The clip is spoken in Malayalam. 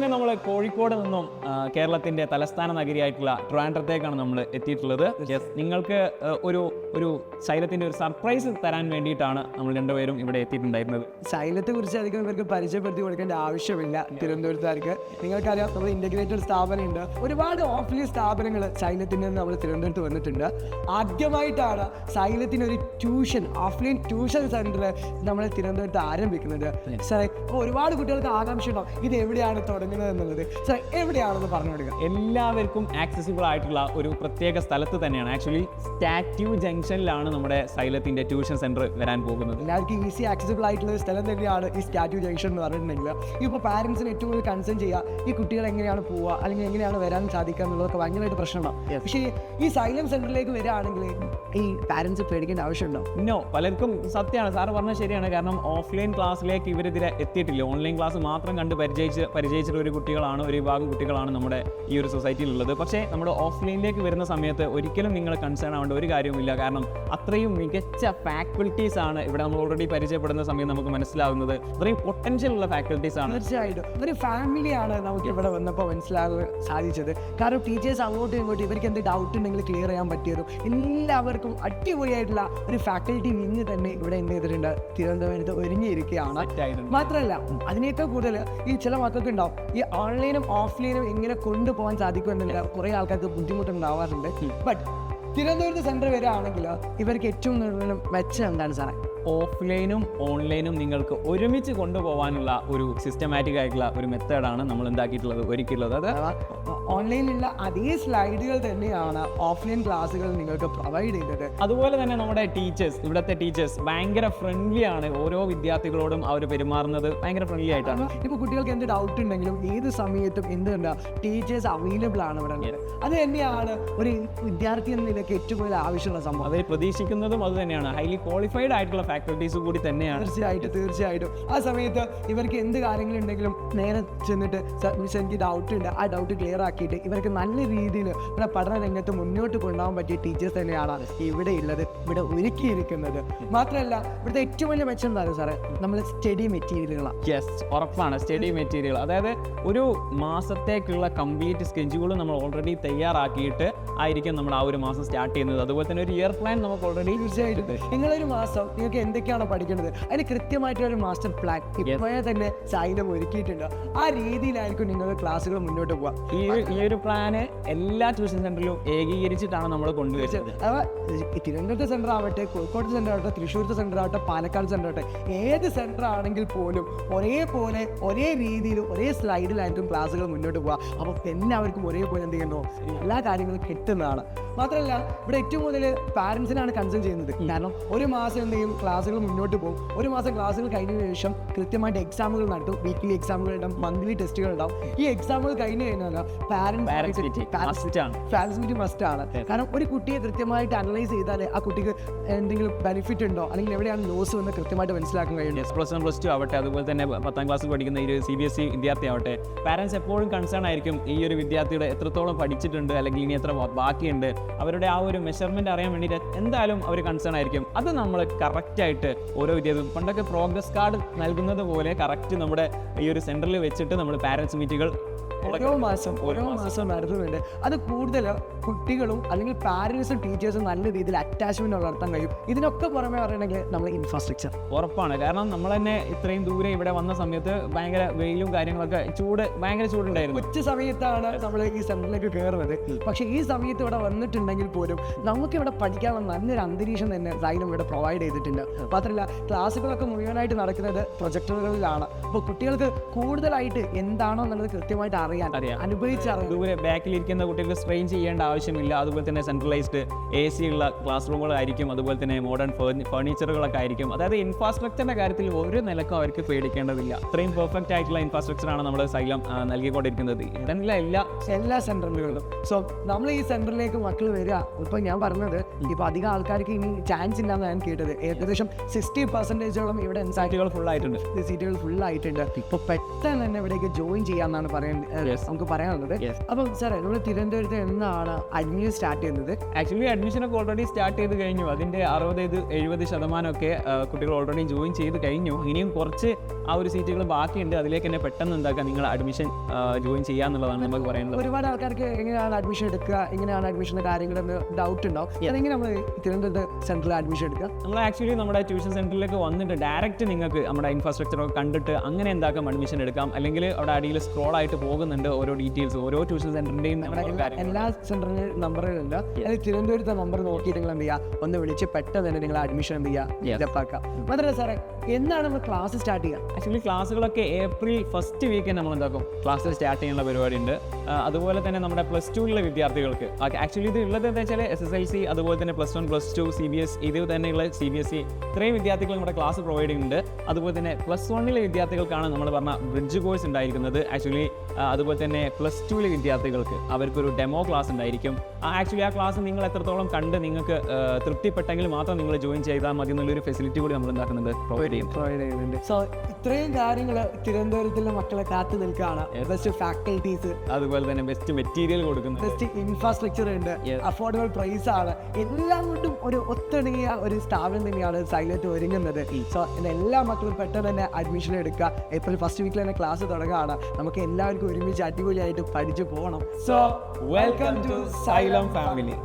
അങ്ങനെ നമ്മൾ കോഴിക്കോട് നിന്നും കേരളത്തിന്റെ തലസ്ഥാന നഗരിയായിട്ടുള്ള ട്രിവാൻഡ്രത്തേക്കാണ് നമ്മൾ എത്തിയിട്ടുള്ളത്. നിങ്ങൾക്ക് ഒരു ശൈലത്തിന്റെ ഒരു സർപ്രൈസ് തരാൻ വേണ്ടിയിട്ടാണ് നമ്മൾ രണ്ടുപേരും ഇവിടെ എത്തിയിട്ടുണ്ടായിരുന്നത്. ശൈലത്തെ കുറിച്ച് അധികം ഇവർക്ക് പരിചയപ്പെടുത്തി കൊടുക്കേണ്ട ആവശ്യമില്ല. തിരുവനന്തപുരത്തുകാർക്ക് നിങ്ങൾക്കറിയാം, നമ്മൾ ഇന്റഗ്രേറ്റഡ് സ്ഥാപനമുണ്ട്, ഒരുപാട് ഓഫ്ലൈൻ സ്ഥാപനങ്ങൾ ശൈലത്തിന് നമ്മൾ തിരുവനന്തപുരത്ത് വന്നിട്ടുണ്ട്. ആദ്യമായിട്ടാണ് ശൈലത്തിന് ഒരു ഓഫ്ലൈൻ ട്യൂഷൻ സെന്റർ നമ്മൾ തിരുവനന്തപുരത്ത് ആരംഭിക്കുന്നത്. സാറേ, അപ്പോൾ ഒരുപാട് കുട്ടികൾക്ക് ആകാംക്ഷ ഉണ്ടാവും, ഇത് എവിടെയാണ് തുടങ്ങുന്നത് എന്നുള്ളത്. സാർ, എവിടെയാണെന്ന് പറഞ്ഞു കൊടുക്കുക. എല്ലാവർക്കും ആക്സസിബിൾ ആയിട്ടുള്ള ഒരു പ്രത്യേക സ്ഥലത്ത് തന്നെയാണ്. ആക്ച്വലി സ്റ്റാറ്റ്യൂ ജംഗ്ഷനിലാണ് നമ്മുടെ ശൈലത്തിന്റെ ട്യൂഷൻ സെന്റർ വരാൻ പോകുന്നത്. എല്ലാവർക്കും ഈസി ആക്സസിബിൾ ആയിട്ടുള്ള ഒരു സ്ഥലം തന്നെയാണ് ഈ സ്റ്റാറ്റ്യൂ ജംഗ്ഷൻ എന്ന് പറഞ്ഞിട്ടുണ്ടെങ്കിൽ. ഇപ്പോൾ പാരൻസിന് ഏറ്റവും കൂടുതൽ കൺസേൺ ചെയ്യുക ഈ കുട്ടികൾ എങ്ങനെയാണ് പോവുക അല്ലെങ്കിൽ എങ്ങനെയാണ് വരാൻ സാധിക്കുക എന്നുള്ളതൊക്കെ ഭയങ്കരമായിട്ട് പ്രശ്നമാണ്. പക്ഷേ ഈ സൈലം സെന്ററിലേക്ക് വരികയാണെങ്കിൽ ഈ പാരൻസ് പേടിക്കേണ്ട ആവശ്യമുണ്ടോ? നോ, പലർക്കും സത്യമാണ് സാറ് പറഞ്ഞത് ശരിയാണ്. കാരണം ഓഫ്ലൈൻ ക്ലാസ്സിലേക്ക് ഇവരിതിരെ എത്തിയിട്ടില്ല. ഓൺലൈൻ ക്ലാസ് മാത്രം കണ്ട് പരിചയിച്ചിട്ടുള്ള ഒരു കുട്ടികളാണ്, ഒരു വിഭാഗം കുട്ടികളാണ് നമ്മുടെ ഈ ഒരു സൊസൈറ്റിയിലുള്ളത്. പക്ഷേ നമ്മുടെ ഓഫ്ലൈനിലേക്ക് വരുന്ന സമയത്ത് ഒരിക്കലും നിങ്ങൾ കൺസേൺ ആവേണ്ട ഒരു കാര്യവുമില്ല. കാരണം അത്രയും മികച്ച ഫാക്കൽറ്റീസ് ആണ് ഇവിടെ നമ്മൾ ഓൾറെഡി പരിചയപ്പെടുന്ന സമയത്ത് നമുക്ക് മനസ്സിലാകുന്നത്. അത്രയും പൊട്ടൻഷ്യൽ ഉള്ള ഫാക്കൽറ്റീസ് ആണ്. തീർച്ചയായിട്ടും ഒരു ഫാമിലിയാണ് നമുക്ക് ഇവിടെ വന്നപ്പോൾ മനസ്സിലാകാൻ സാധിച്ചത്. കാരണം ടീച്ചേഴ്സ് അങ്ങോട്ടും ഇങ്ങോട്ടും ഇവർക്ക് എന്ത് ഡൗട്ട് ഉണ്ടെങ്കിൽ ക്ലിയർ ചെയ്യാൻ പറ്റിയതും എല്ലാവർക്കും അടിപൊളിയായിട്ടുള്ള ഒരു ഫാക്കൽറ്റി വിങ് തന്നെ ഇവിടെ എന്ത് ചെയ്തിട്ടുണ്ട്, തിരുവനന്തപുരത്ത് ഒരുങ്ങിയിരിക്കുകയാണ്. മാത്രമല്ല, അതിനേക്കാൾ കൂടുതൽ ഈ ചില മക്കൾക്ക് ഉണ്ടാവും ഈ ഓൺലൈനും ഓഫ്ലൈനും എങ്ങനെ കൊണ്ടുപോകാൻ സാധിക്കുമെന്നില്ല കുറേ ആൾക്കാർക്ക് ബുദ്ധിമുട്ടുണ്ടാവാറുണ്ട്. ബട്ട് തിരുവനന്തപുരത്ത് സെന്റർ വരികയാണെങ്കിൽ ഇവർക്ക് ഏറ്റവും കൂടുതലും മെച്ചം എന്താണ് സാറേ? ഓഫ്ലൈനും ഓൺലൈനും നിങ്ങൾക്ക് ഒരുമിച്ച് കൊണ്ടുപോകാനുള്ള ഒരു സിസ്റ്റമാറ്റിക് ആയിട്ടുള്ള ഒരു മെത്തേഡാണ് നമ്മൾ എന്താക്കിയിട്ടുള്ളത്, ഒരുക്കിയിട്ടുള്ളത്. അത് ഓൺലൈനിലുള്ള അതേ സ്ലൈഡുകൾ തന്നെയാണ് ഓഫ്ലൈൻ ക്ലാസ്സുകൾ നിങ്ങൾക്ക് പ്രൊവൈഡ് ചെയ്തത്. അതുപോലെ തന്നെ നമ്മുടെ ഇവിടുത്തെ ടീച്ചേഴ്സ് ഭയങ്കര ഫ്രണ്ട്ലി ആണ്. ഓരോ വിദ്യാർത്ഥികളോടും അവർ പെരുമാറുന്നത് ഭയങ്കര ഫ്രണ്ട്ലി ആയിട്ടാണ്. ഇപ്പോൾ കുട്ടികൾക്ക് എന്ത് ഡൗട്ട് ഉണ്ടെങ്കിലും ഏത് സമയത്തും എന്തുണ്ട്, ടീച്ചേഴ്സ് അവൈലബിൾ ആണ് ഇവിടെ. അത് തന്നെയാണ് ഒരു വിദ്യാർത്ഥി എന്ന നിലയ്ക്ക് ഏറ്റവും കൂടുതൽ ആവശ്യമുള്ള സംഭവം. അവർ പ്രതീക്ഷിക്കുന്നതും അത് തന്നെയാണ്. ഹൈലി ക്വാളിഫൈഡ് ആയിട്ടുള്ള ഫാക്കൽറ്റീസ് കൂടി തന്നെയാണ്. തീർച്ചയായിട്ടും ആ സമയത്ത് ഇവർക്ക് എന്ത് കാര്യങ്ങളുണ്ടെങ്കിലും നേരെ ചെന്നിട്ട് മിസ് എനിക്ക് ഡൗട്ട് ഉണ്ട്, ആ ഡൗട്ട് ക്ലിയർ ആക്കിയിട്ട് ഇവർക്ക് നല്ല രീതിയിൽ ഇവിടെ പഠന രംഗത്ത് മുന്നോട്ട് കൊണ്ടുപോകാൻ പറ്റിയ ടീച്ചേഴ്സ് തന്നെയാണ് ഇവിടെ ഉള്ളത്, ഇവിടെ ഒരുക്കിയിരിക്കുന്നത്. മാത്രമല്ല ഇവിടുത്തെ ഏറ്റവും വലിയ മെച്ചം എന്താണ് സാറേ, നമ്മൾ സ്റ്റഡി മെറ്റീരിയലുകളാണ്. യെസ്, ഉറപ്പാണ്. സ്റ്റഡി മെറ്റീരിയൽ, അതായത് ഒരു മാസത്തേക്കുള്ള കംപ്ലീറ്റ് സ്കെഡ്യൂൾ നമ്മൾ ഓൾറെഡി തയ്യാറാക്കിയിട്ട് ആയിരിക്കും നമ്മൾ ആ ഒരു മാസം സ്റ്റാർട്ട് ചെയ്യുന്നത്. അതുപോലെ തന്നെ ഒരു ഇയർ പ്ലാൻ നമുക്ക് ഓൾറെഡി. തീർച്ചയായിട്ടും നിങ്ങളൊരു മാസം നിങ്ങൾക്ക് എന്തൊക്കെയാണോ പഠിക്കേണ്ടത് അതിന് കൃത്യമായിട്ടൊരു മാസ്റ്റർ പ്ലാൻ ഇപ്പോഴേ തന്നെ സൈലം ഒരുക്കിയിട്ടുണ്ട്. ആ രീതിയിലായിരിക്കും നിങ്ങൾക്ക് ക്ലാസ്സുകൾ മുന്നോട്ട് പോകാം. ഈ ഒരു പ്ലാന് എല്ലാ ട്യൂഷൻ സെന്ററിലും ഏകീകരിച്ചിട്ടാണ് നമ്മൾ കൊണ്ടുവരുന്നത്. തിരുവനന്തപുരത്തെ സെന്റർ ആവട്ടെ, കോഴിക്കോട് സെന്റർ ആവട്ടെ, തൃശ്ശൂരത്തെ സെന്റർ ആവട്ടെ, പാലക്കാട് സെന്റർ ആവട്ടെ, ഏത് സെന്റർ ആണെങ്കിൽ പോലും ഒരേപോലെ ഒരേ രീതിയിൽ ഒരേ സ്ലൈഡിലായിരിക്കും ക്ലാസ്സുകൾ മുന്നോട്ട് പോവുക. അപ്പോൾ എല്ലാവർക്കും ഒരേപോലെ എന്ത് ചെയ്യുന്നു, എല്ലാ കാര്യങ്ങളും കിട്ടുന്നതാണ്. മാത്രമല്ല ഇവിടെ ഏറ്റവും കൂടുതൽ പാരൻസിനാണ് കൺസേൺ ചെയ്യുന്നത്. കാരണം ഒരു മാസം എന്ത് ചെയ്യും, ക്ലാസ്സുകൾ മുന്നോട്ട് പോകും. ഒരു മാസം ക്ലാസ്സുകൾ കഴിഞ്ഞതിന് ശേഷം കൃത്യമായിട്ട് എക്സാമുകൾ നടത്തും. വീക്ക്ലി എക്സാമുകൾ ഉണ്ടാവും, മന്ത്ലി ടെസ്റ്റുകൾ ഉണ്ടാവും. ഈ എക്സാമുകൾ കഴിഞ്ഞ് കഴിഞ്ഞാൽ പാരൻസ് മീറ്റിംഗ് മസ്റ്റ് ആണ്. കാരണം ഒരു കുട്ടിയെ കൃത്യമായിട്ട് അനലൈസ് ചെയ്താലേ ആ കുട്ടിക്ക് എന്തെങ്കിലും ബെനിഫിറ്റ് ഉണ്ടോ അല്ലെങ്കിൽ എവിടെയാണ് ലോസ് എന്ന് കൃത്യമായിട്ട് മനസ്സിലാക്കാൻ കഴിയും. +1 +2 ആവട്ടെ, അതുപോലെ തന്നെ 10ാം ക്ലാസ്സിൽ പഠിക്കുന്ന ഈ CBSE വിദ്യാർത്ഥി ആവട്ടെ, പാരൻസ് എപ്പോഴും കൺസേൺ ആയിരിക്കും ഈ ഒരു വിദ്യാർത്ഥിയുടെ എത്രത്തോളം പഠിച്ചിട്ടുണ്ട് അല്ലെങ്കിൽ ഇനി എത്ര ബാക്കിയുണ്ട്. അവരുടെ ആ ഒരു മെഷർമെന്റ് അറിയാൻ വേണ്ടിയിട്ട് എന്തായാലും അവർ കൺസേൺ ആയിരിക്കും. അത് നമ്മൾ കറക്റ്റായിട്ട് ഓരോ വിദ്യാർത്ഥി പണ്ടൊക്കെ പ്രോഗ്രസ് കാർഡ് നൽകുന്നത് പോലെ കറക്റ്റ് നമ്മുടെ ഈ ഒരു സെന്ററിൽ വെച്ചിട്ട് നമ്മൾ പാരൻസ് മീറ്റുകൾ ഓരോ മാസം നടത്തുന്നുണ്ട്. അത് കൂടുതൽ കുട്ടികളും അല്ലെങ്കിൽ പാരൻസും ടീച്ചേഴ്സും നല്ല രീതിയിൽ അറ്റാച്ച്മെന്റ് വളർത്താൻ കഴിയും. ഇതിനൊക്കെ പുറമെ പറയണമെങ്കിൽ നമ്മൾ ഇൻഫ്രാസ്ട്രക്ചർ ഉറപ്പാണ്. കാരണം നമ്മൾ തന്നെ ഇത്രയും ദൂരെ ഇവിടെ വന്ന സമയത്ത് ഭയങ്കര വെയിലും കാര്യങ്ങളൊക്കെ ഭയങ്കര ചൂടുണ്ടായിരുന്നു. ഉച്ച സമയത്താണ് നമ്മൾ ഈ സെന്ററിലേക്ക് കയറുന്നത്. പക്ഷേ ഈ സമയത്ത് ഇവിടെ വന്നിട്ടുണ്ടെങ്കിൽ പോലും നമുക്ക് ഇവിടെ പഠിക്കാനുള്ള നല്ലൊരു അന്തരീക്ഷം തന്നെ സൈലം ഇവിടെ പ്രൊവൈഡ് ചെയ്തിട്ടുണ്ട്. മാത്രമല്ല ക്ലാസ്സുകളൊക്കെ മുഴുവനായിട്ട് നടക്കുന്നത് പ്രൊജക്ടറുകളിലാണ്. അപ്പോൾ കുട്ടികൾക്ക് കൂടുതലായിട്ട് എന്താണോ എന്നുള്ളത് കൃത്യമായിട്ട് അറിയാം, അനുഭവിച്ചറിയാം. ദൂരെ ബാക്കിലിരിക്കുന്ന കുട്ടികൾക്ക് സ്ട്രെയിൻ ചെയ്യേണ്ട ആവശ്യമില്ല. അതുപോലെ തന്നെ സെൻട്രലൈസ്ഡ് AC ഉള്ള ക്ലാസ് റൂമുകളായിരിക്കും. അതുപോലെ തന്നെ മോഡേൺ ഫർണിച്ചറുകളൊക്കെ ആയിരിക്കും. അതായത് ഇൻഫ്രാസ്ട്രക്ചറിന്റെ കാര്യത്തിൽ ഒരു നിലക്കും അവർക്ക് പേടിക്കേണ്ടതില്ല. ഇത്രയും പെർഫെക്റ്റ് ആയിട്ടുള്ള ഇൻഫ്രാസ്ട്രക്ചറാണ് നമ്മൾ സൈലം നൽകിക്കൊണ്ടിരിക്കുന്നത് എല്ലാ സെന്ററുകളിലും. സോ നമ്മൾ ഈ സെന്ററിലേക്ക് മക്കൾ വരിക, ഇപ്പൊ ഞാൻ പറഞ്ഞത് ഇപ്പൊ അധികം ആൾക്കാർക്ക് ഇനി ചാൻസ് ഇല്ലാന്ന് ഞാൻ കേട്ടത്. ഏകദേശം 60% ഇവിടെ സീറ്റുകൾ ഫുൾ ആയിട്ടുണ്ട്. ഇപ്പൊ പെട്ടെന്ന് തന്നെ ഇവിടേക്ക് ജോയിൻ ചെയ്യാന്നാണ് നമുക്ക് പറയാനുള്ളത്. അപ്പം സാറേ നമ്മൾ തിരുവനന്തപുരത്ത് എന്നാണ് അഡ്മിഷൻ സ്റ്റാർട്ട് ചെയ്യുന്നത്? ആക്ച്വലി അഡ്മിഷനൊക്കെ ഓൾറെഡി സ്റ്റാർട്ട് ചെയ്ത് കഴിഞ്ഞു. അതിന്റെ 60-70% കുട്ടികൾ ഓൾറെഡി ജോയിൻ ചെയ്ത് കഴിഞ്ഞു. ഇനിയും കുറച്ച് ആ ഒരു സീറ്റുകൾ ബാക്കിയുണ്ട്. അതിലേക്ക് തന്നെ പെട്ടെന്ന് എന്താക്കുക, നിങ്ങൾ അഡ്മിഷൻ ജോയിൻ ചെയ്യാന്നുള്ളതാണ് നമുക്ക് പറയുന്നത്. ഒരുപാട് ആൾക്കാർക്ക് എങ്ങനെയാണ് അഡ്മിഷൻ എടുക്കുക, എങ്ങനെയാണ് അഡ്മിഷൻ്റെ കാര്യങ്ങളെന്ന് ഡൗട്ട് ഉണ്ടാവും. അതെങ്ങനെ നമ്മൾ തിരുവനന്തപുരത്ത് സെൻട്രൽ അഡ്മിഷൻ എടുക്കുക? നമ്മൾ ആക്ച്വലി നമ്മുടെ ട്യൂഷൻ സെൻറ്ററിലേക്ക് വന്നിട്ട് ഡയറക്റ്റ് നിങ്ങൾക്ക് നമ്മുടെ ഇൻഫ്രാസ്ട്രക്ചറൊക്കെ കണ്ടിട്ട് അങ്ങനെ എന്താക്കാം അഡ്മിഷൻ എടുക്കാം. അല്ലെങ്കിൽ അവിടെ അടിയിൽ സ്ക്രോൾ ആയിട്ട് പോകുന്നുണ്ട് ഓരോ ഡീറ്റെയിൽസ്, ഓരോ ട്യൂഷൻ സെൻറ്ററിൻ്റെയും എല്ലാ സെൻറ്ററിന് നമ്പറുകളുണ്ട്. അതിൽ തിരുവനന്തപുരത്തെ നമ്പർ നോക്കിയിട്ട് നിങ്ങൾ എന്ത് ചെയ്യുക, ഒന്ന് വിളിച്ച് പെട്ടെന്ന് തന്നെ നിങ്ങൾ അഡ്മിഷൻ എന്ത് ചെയ്യുക, ഇതപ്പാക്കുക. മാത്രമല്ല സാറേ, എന്നാണ് നമ്മൾ ക്ലാസ് സ്റ്റാർട്ട് ചെയ്യുക? ആക്ച്വലി ക്ലാസ്സുകളൊക്കെ ഏപ്രിൽ ഫസ്റ്റ് വീക്കിൽ നമ്മൾ എന്താക്കും ക്ലാസ് സ്റ്റാർട്ട് ചെയ്യാനുള്ള പരിപാടി ഉണ്ട്. അതുപോലെ തന്നെ നമ്മുടെ പ്ലസ് ടുവിലുള്ള വിദ്യാർത്ഥികൾക്ക് ആക്ച്വലി ഇത് ഉള്ളത് എന്താ വെച്ചാൽ SSLC, അതുപോലെ തന്നെ പ്ലസ് 1, പ്ലസ് 2, CBS ഇത് തന്നെയുള്ള CBSE ഇത്രയും വിദ്യാർത്ഥികൾ നമ്മുടെ ക്ലാസ് പ്രൊവൈഡ് ചെയ്യുന്നുണ്ട്. അതുപോലെ തന്നെ പ്ലസ് 1 വിദ്യാർത്ഥികൾക്കാണ് നമ്മൾ പറഞ്ഞ ബ്രിഡ്ജ് കോഴ്സ് ഉണ്ടായിരിക്കുന്നത്. ആക്ച്വലി അതുപോലെ തന്നെ പ്ലസ് 2 വിദ്യാർത്ഥികൾക്ക് അവർക്കൊരു ഡെമോ ക്ലാസ് ഉണ്ടായിരിക്കും. ആക്ച്വലി ആ ക്ലാസ് നിങ്ങൾ എത്രത്തോളം കണ്ട് നിങ്ങൾക്ക് തൃപ്തിപ്പെട്ടെങ്കിൽ മാത്രം നിങ്ങൾ ജോയിൻ ചെയ്താൽ മതി എന്നുള്ളൊരു ഫെസിലിറ്റി കൂടി നമ്മൾ എന്താക്കുന്നുണ്ട്, പ്രൊവൈഡ് ചെയ്യുന്നുണ്ട്. സോ ഇത്രയും കാര്യങ്ങൾ തിരുവനന്തപുരത്തിലെ മക്കളെ കാത്തു നിൽക്കുകയാണ്. ബെസ്റ്റ് ഫാക്കൽറ്റീസ്, അതുപോലെ തന്നെ ബെസ്റ്റ് മെറ്റീരിയൽ കൊടുക്കുന്നത്, ബെസ്റ്റ് ഇൻഫ്രാസ്ട്രക്ചർ ഉണ്ട്, അഫോർഡബിൾ പ്രൈസ് ആണ്, എല്ലാം കൊണ്ടും ഒരു ഒത്തിണങ്ങിയ ഒരു സ്ഥാപനം തന്നെയാണ് സൈലന്റ് ഒരുങ്ങുന്നത്. സോ എല്ലാ മക്കളും പെട്ടെന്ന് തന്നെ അഡ്മിഷൻ എടുക്കുക. ഏപ്രിൽ ഫസ്റ്റ് വീക്കിൽ തന്നെ ക്ലാസ് തുടങ്ങുകയാണ്. നമുക്ക് എല്ലാവർക്കും ഒരുമിച്ച് അടിപൊളിയായിട്ട് പഠിച്ചു പോകണം. So welcome to Xylem family.